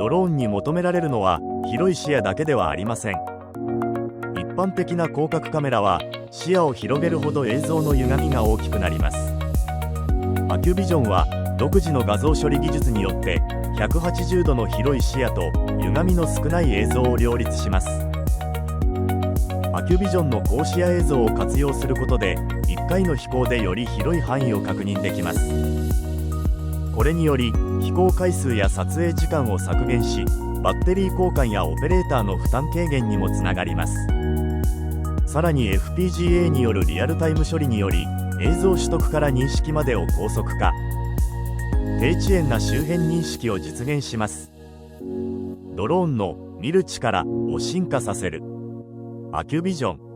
ドローンに求められるのは広い視野だけではありません。一般的な広角カメラは視野を広げるほど映像の歪みが大きくなります。Accuvisionは独自の画像処理技術によって180度の広い視野と歪みの少ない映像を両立します。Accuvisionの高視野映像を活用することで1回の飛行でより広い範囲を確認できます。これにより飛行回数や撮影時間を削減し、バッテリー交換やオペレーターの負担軽減にもつながります。さらに FPGA によるリアルタイム処理により映像取得から認識までを高速化、低遅延な周辺認識を実現します。ドローンの見る力を進化させる。Accuvision